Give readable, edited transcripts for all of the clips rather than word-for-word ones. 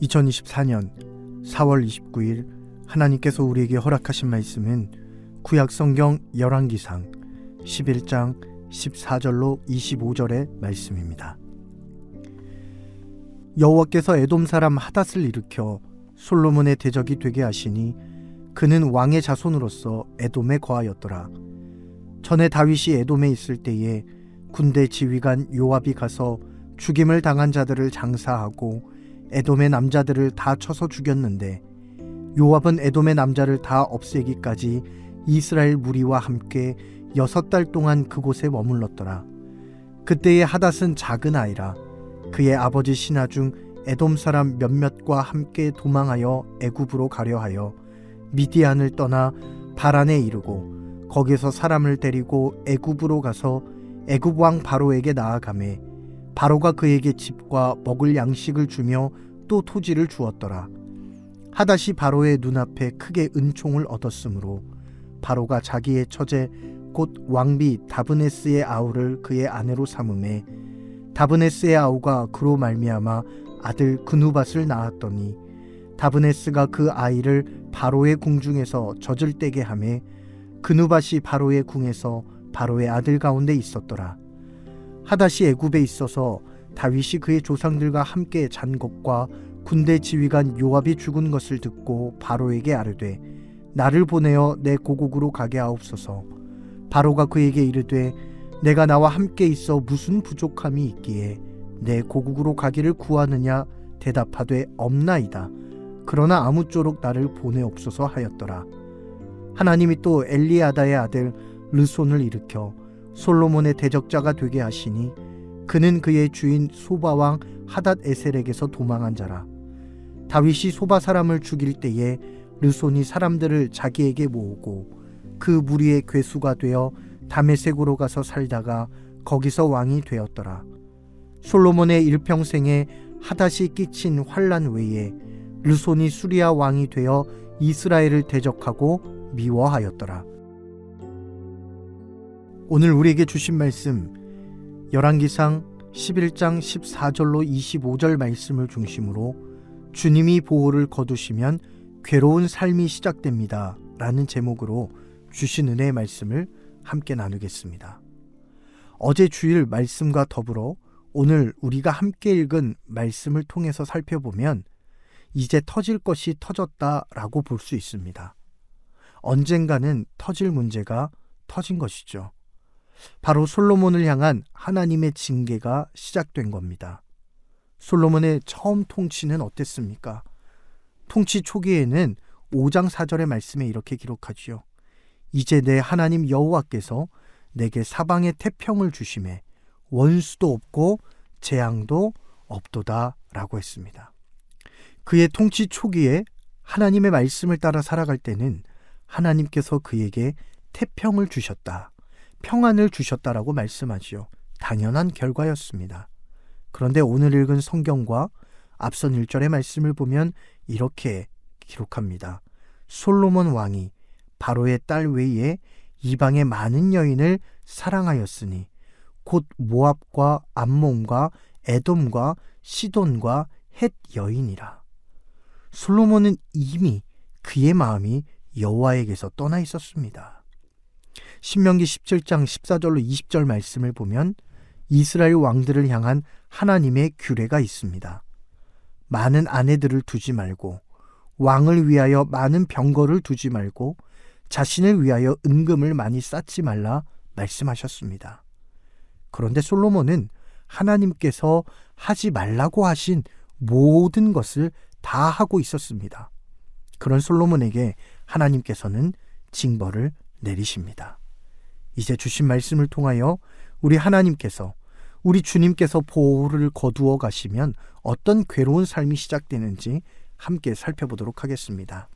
2024년 4월 29일 하나님께서 우리에게 허락하신 말씀은 구약성경 열왕기상 11장 14절로 25절의 말씀입니다. 여호와께서 에돔 사람 하닷을 일으켜 솔로몬의 대적이 되게 하시니 그는 왕의 자손으로서 에돔에 거하였더라. 전에 다윗이 에돔에 있을 때에 군대 지휘관 요압이 가서 죽임을 당한 자들을 장사하고 에돔의 남자들을 다 쳐서 죽였는데 요압은 에돔의 남자를 다 없애기까지 이스라엘 무리와 함께 6달 동안 그곳에 머물렀더라. 그때의 하닷은 작은 아이라 그의 아버지 신하 중 에돔 사람 몇몇과 함께 도망하여 애굽으로 가려 하여 미디안을 떠나 바란에 이르고 거기서 사람을 데리고 애굽으로 가서 애굽 왕 바로에게 나아가매 바로가 그에게 집과 먹을 양식을 주며 또 토지를 주었더라. 하닷이 바로의 눈앞에 크게 은총을 얻었으므로 바로가 자기의 처제 곧 왕비 다브네스의 아우를 그의 아내로 삼음에 다브네스의 아우가 그로 말미암아 아들 그누밧을 낳았더니 다브네스가 그 아이를 바로의 궁중에서 젖을 떼게 하매 그누밧이 바로의 궁에서 바로의 아들 가운데 있었더라. 하닷이 애굽에 있어서 다윗이 그의 조상들과 함께 잔 것과 군대 지휘관 요압이 죽은 것을 듣고 바로에게 아뢰되 나를 보내어 내 고국으로 가게 하옵소서. 바로가 그에게 이르되 내가 나와 함께 있어 무슨 부족함이 있기에 내 고국으로 가기를 구하느냐 대답하되 없나이다. 그러나 아무쪼록 나를 보내옵소서 하였더라. 하나님이 또 엘리아다의 아들 르손을 일으켜 솔로몬의 대적자가 되게 하시니 그는 그의 주인 소바왕 하닷 에셀에게서 도망한 자라. 다윗이 소바 사람을 죽일 때에 르손이 사람들을 자기에게 모으고 그 무리의 괴수가 되어 다메섹으로 가서 살다가 거기서 왕이 되었더라. 솔로몬의 일평생에 하닷이 끼친 환난 외에 르손이 수리아 왕이 되어 이스라엘을 대적하고 미워하였더라. 오늘 우리에게 주신 말씀 열왕기상 11장 14절로 25절 말씀을 중심으로 주님이 보호를 거두시면 괴로운 삶이 시작됩니다 라는 제목으로 주신 은혜의 말씀을 함께 나누겠습니다. 어제 주일 말씀과 더불어 오늘 우리가 함께 읽은 말씀을 통해서 살펴보면 이제 터질 것이 터졌다라고 볼 수 있습니다. 언젠가는 터질 문제가 터진 것이죠. 바로 솔로몬을 향한 하나님의 징계가 시작된 겁니다. 솔로몬의 처음 통치는 어땠습니까? 통치 초기에는 5장 4절의 말씀에 이렇게 기록하지요. 이제 내 하나님 여호와께서 내게 사방에 태평을 주심에 원수도 없고 재앙도 없도다 라고 했습니다. 그의 통치 초기에 하나님의 말씀을 따라 살아갈 때는 하나님께서 그에게 태평을 주셨다, 평안을 주셨다라고 말씀하지요. 당연한 결과였습니다. 그런데 오늘 읽은 성경과 앞선 1절의 말씀을 보면 이렇게 기록합니다. 솔로몬 왕이 바로의 딸 외에 이방의 많은 여인을 사랑하였으니 곧 모압과 암몬과 에돔과 시돈과 헷 여인이라. 솔로몬은 이미 그의 마음이 여호와에게서 떠나 있었습니다. 신명기 17장 14절로 20절 말씀을 보면 이스라엘 왕들을 향한 하나님의 규례가 있습니다. 많은 아내들을 두지 말고 왕을 위하여 많은 병거를 두지 말고 자신을 위하여 은금을 많이 쌓지 말라 말씀하셨습니다. 그런데 솔로몬은 하나님께서 하지 말라고 하신 모든 것을 다 하고 있었습니다. 그런 솔로몬에게 하나님께서는 징벌을 내리십니다. 이제 주신 말씀을 통하여 우리 하나님께서, 우리 주님께서 보호를 거두어 가시면 어떤 괴로운 삶이 시작되는지 함께 살펴보도록 하겠습니다.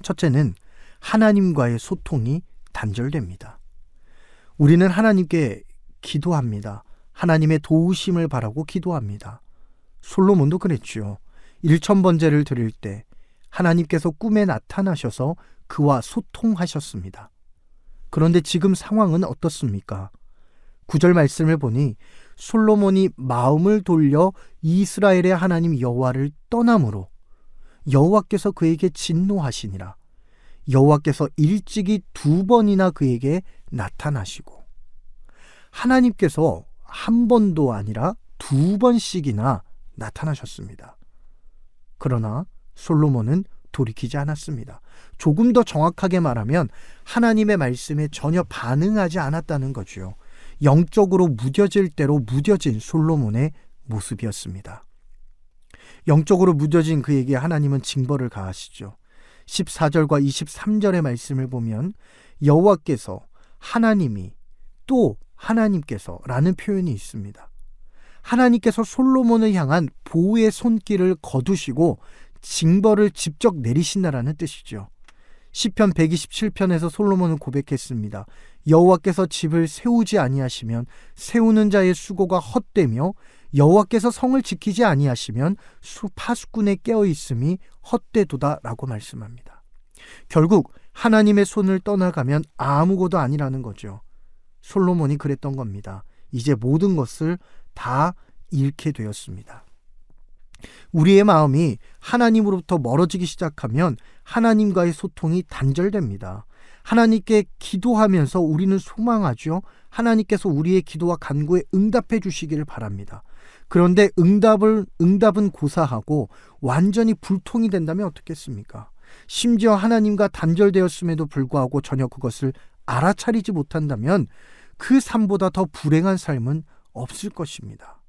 첫째는 하나님과의 소통이 단절됩니다. 우리는 하나님께 기도합니다. 하나님의 도우심을 바라고 기도합니다. 솔로몬도 그랬죠. 1000번제를 드릴 때 하나님께서 꿈에 나타나셔서 그와 소통하셨습니다. 그런데 지금 상황은 어떻습니까? 9절 말씀을 보니 솔로몬이 마음을 돌려 이스라엘의 하나님 여호와를 떠남으로 여호와께서 그에게 진노하시니라. 여호와께서 일찍이 2번이나 그에게 나타나시고, 하나님께서 한 번도 아니라 2번씩이나 나타나셨습니다. 그러나 솔로몬은 돌이키지 않았습니다. 조금 더 정확하게 말하면 하나님의 말씀에 전혀 반응하지 않았다는 거죠. 영적으로 무뎌질 대로 무뎌진 솔로몬의 모습이었습니다. 영적으로 무뎌진 그에게 하나님은 징벌을 가하시죠. 14절과 23절의 말씀을 보면 여호와께서, 하나님이, 또 하나님께서 라는 표현이 있습니다. 하나님께서 솔로몬을 향한 보호의 손길을 거두시고 징벌을 직접 내리신다라는 뜻이죠. 시편 127편에서 솔로몬은 고백했습니다. 여호와께서 집을 세우지 아니하시면 세우는 자의 수고가 헛되며 여호와께서 성을 지키지 아니하시면 파수꾼의 깨어있음이 헛되도다 라고 말씀합니다. 결국 하나님의 손을 떠나가면 아무것도 아니라는 거죠. 솔로몬이 그랬던 겁니다. 이제 모든 것을 다 잃게 되었습니다. 우리의 마음이 하나님으로부터 멀어지기 시작하면 하나님과의 소통이 단절됩니다. 하나님께 기도하면서 우리는 소망하죠. 하나님께서 우리의 기도와 간구에 응답해 주시기를 바랍니다. 그런데 응답은 고사하고 완전히 불통이 된다면 어떻겠습니까? 심지어 하나님과 단절되었음에도 불구하고 전혀 그것을 알아차리지 못한다면 그 삶보다 더 불행한 삶은 없을 것입니다.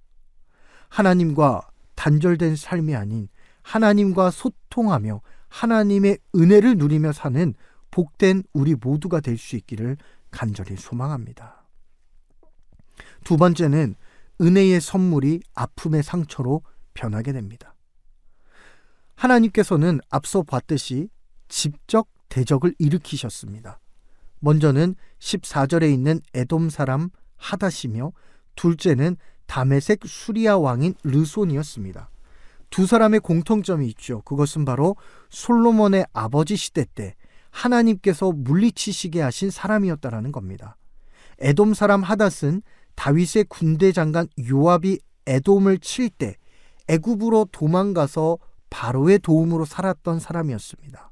하나님과 단절된 삶이 아닌 하나님과 소통하며 하나님의 은혜를 누리며 사는 복된 우리 모두가 될 수 있기를 간절히 소망합니다. 2번째는 은혜의 선물이 아픔의 상처로 변하게 됩니다. 하나님께서는 앞서 봤듯이 직접 대적을 일으키셨습니다. 먼저는 14절에 있는 에돔 사람 하닷이며, 둘째는 다메섹 수리아 왕인 르손이었습니다. 두 사람의 공통점이 있죠. 그것은 바로 솔로몬의 아버지 시대 때 하나님께서 물리치시게 하신 사람이었다라는 겁니다. 에돔 사람 하닷은 다윗의 군대 장관 요압이 에돔을 칠 때 애굽으로 도망가서 바로의 도움으로 살았던 사람이었습니다.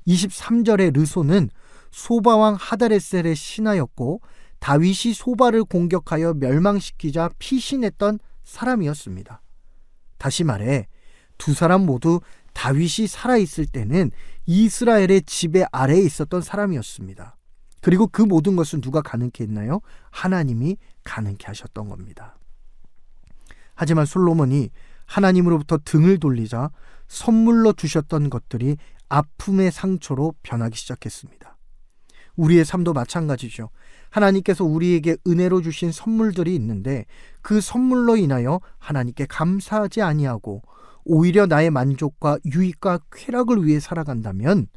23절의 르손은 소바왕 하다레셀의 신하였고 다윗이 소바를 공격하여 멸망시키자 피신했던 사람이었습니다. 다시 말해 두 사람 모두 다윗이 살아있을 때는 이스라엘의 지배 아래에 있었던 사람이었습니다. 그리고 그 모든 것은 누가 가능케 했나요? 하나님이 가능케 하셨던 겁니다. 하지만 솔로몬이 하나님으로부터 등을 돌리자 선물로 주셨던 것들이 아픔의 상처로 변하기 시작했습니다. 우리의 삶도 마찬가지죠. 하나님께서 우리에게 은혜로 주신 선물들이 있는데 그 선물로 인하여 하나님께 감사하지 아니하고 오히려 나의 만족과 유익과 쾌락을 위해 살아간다면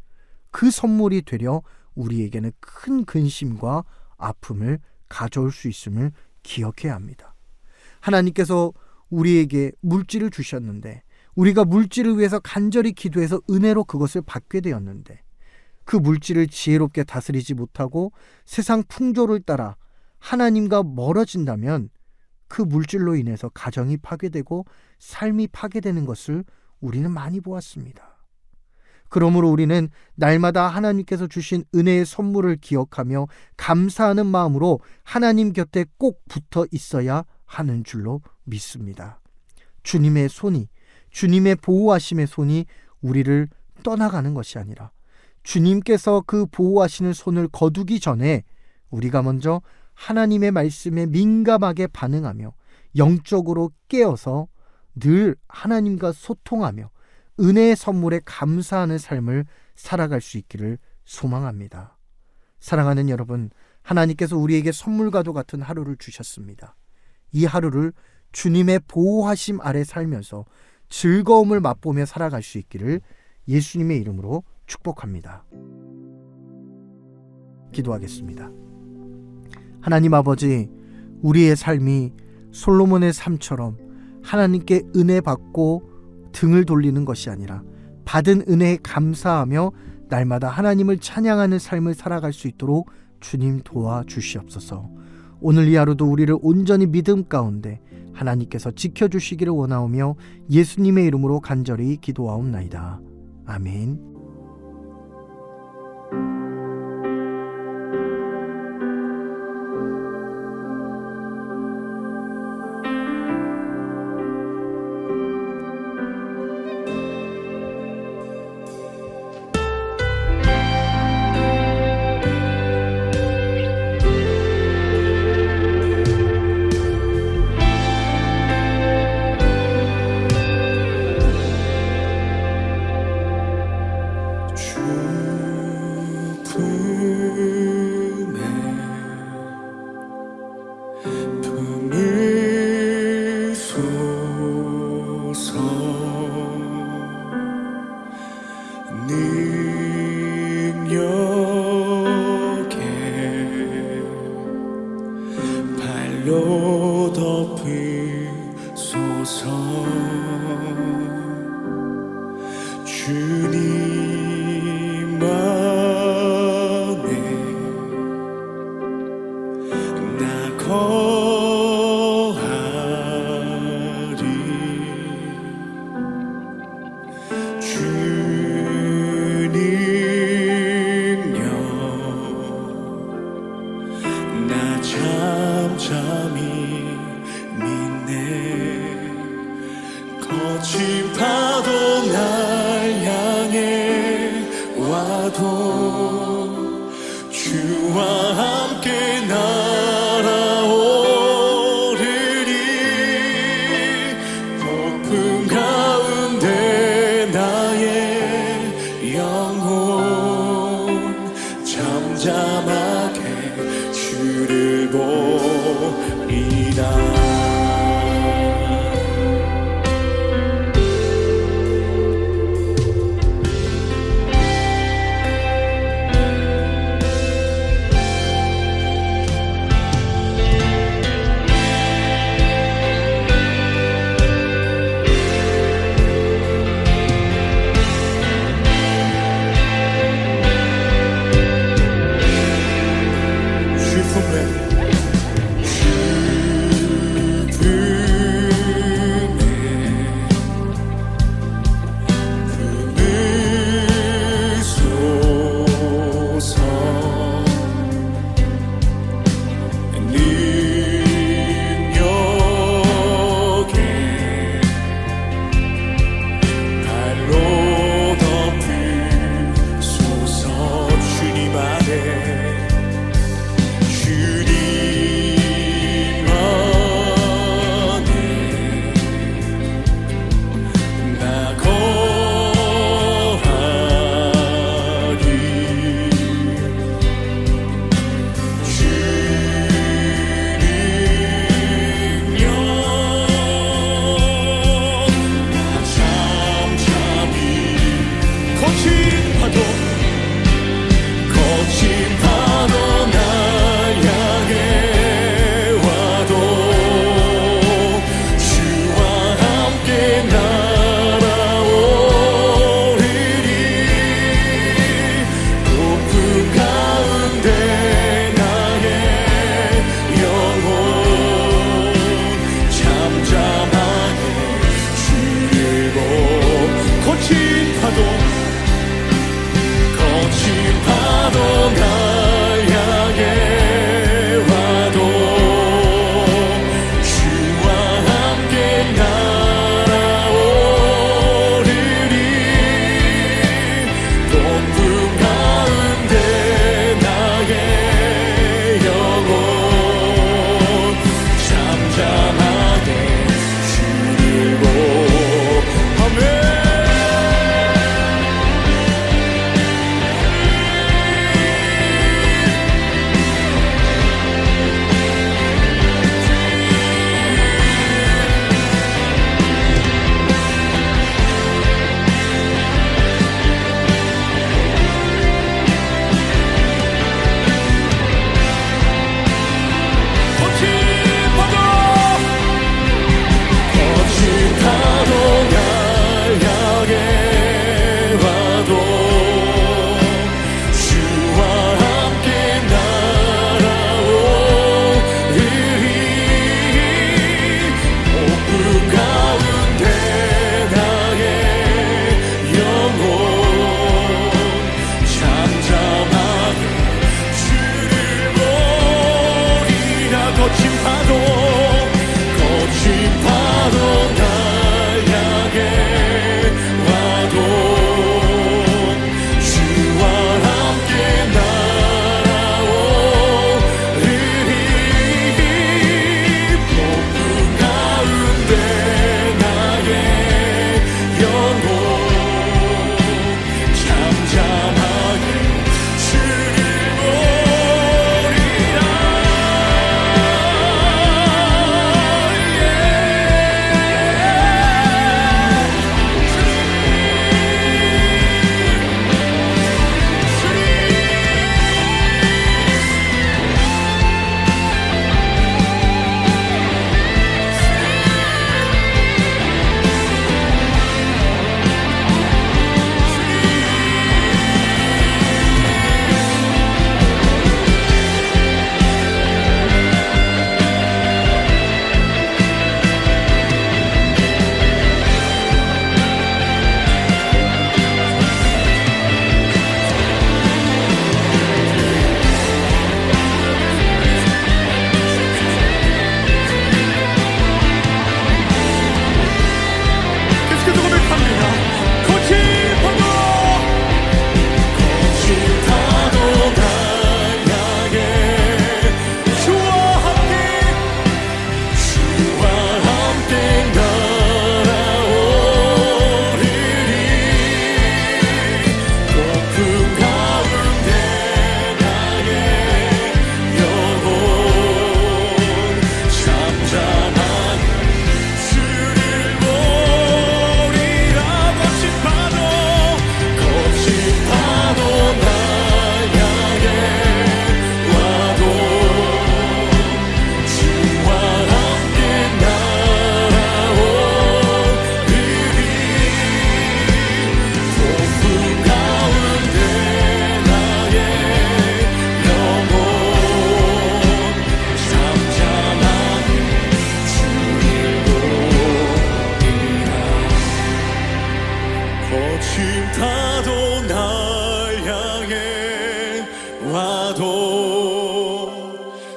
그 선물이 되려 우리에게는 큰 근심과 아픔을 가져올 수 있음을 기억해야 합니다. 하나님께서 우리에게 물질을 주셨는데 우리가 물질을 위해서 간절히 기도해서 은혜로 그것을 받게 되었는데 그 물질을 지혜롭게 다스리지 못하고 세상 풍조를 따라 하나님과 멀어진다면 그 물질로 인해서 가정이 파괴되고 삶이 파괴되는 것을 우리는 많이 보았습니다. 그러므로 우리는 날마다 하나님께서 주신 은혜의 선물을 기억하며 감사하는 마음으로 하나님 곁에 꼭 붙어 있어야 하는 줄로 믿습니다. 주님의 손이, 주님의 보호하심의 손이 우리를 떠나가는 것이 아니라 주님께서 그 보호하시는 손을 거두기 전에 우리가 먼저 하나님의 말씀에 민감하게 반응하며 영적으로 깨어서 늘 하나님과 소통하며 은혜의 선물에 감사하는 삶을 살아갈 수 있기를 소망합니다. 사랑하는 여러분, 하나님께서 우리에게 선물과도 같은 하루를 주셨습니다. 이 하루를 주님의 보호하심 아래 살면서 즐거움을 맛보며 살아갈 수 있기를 예수님의 이름으로 축복합니다. 기도하겠습니다. 하나님 아버지, 우리의 삶이 솔로몬의 삶처럼 하나님께 은혜 받고 등을 돌리는 것이 아니라 받은 은혜에 감사하며 날마다 하나님을 찬양하는 삶을 살아갈 수 있도록 주님 도와주시옵소서. 오늘 이 하루도 우리를 온전히 믿음 가운데 하나님께서 지켜주시기를 원하오며 예수님의 이름으로 간절히 기도하옵나이다. 아멘. 발로 덮으소서. 주님만에 나 거하리. 주님여 나 잠잠히 믿네. 거친 파도 날 향해 와도 주와 함께 날아오르리. 폭풍 가운데 나의 영혼 잠잠하게 주를 보리라. 파도 날 향해 와도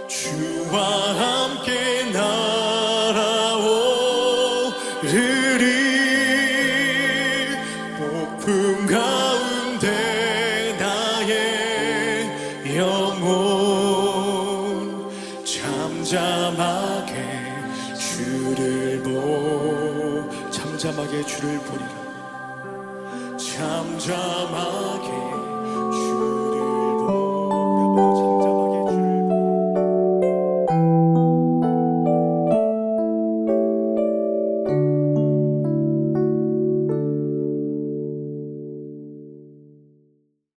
주와 함께 날아오르리 폭풍 가운데 나의 영혼 잠잠하게 주를 보리라 잠잠하게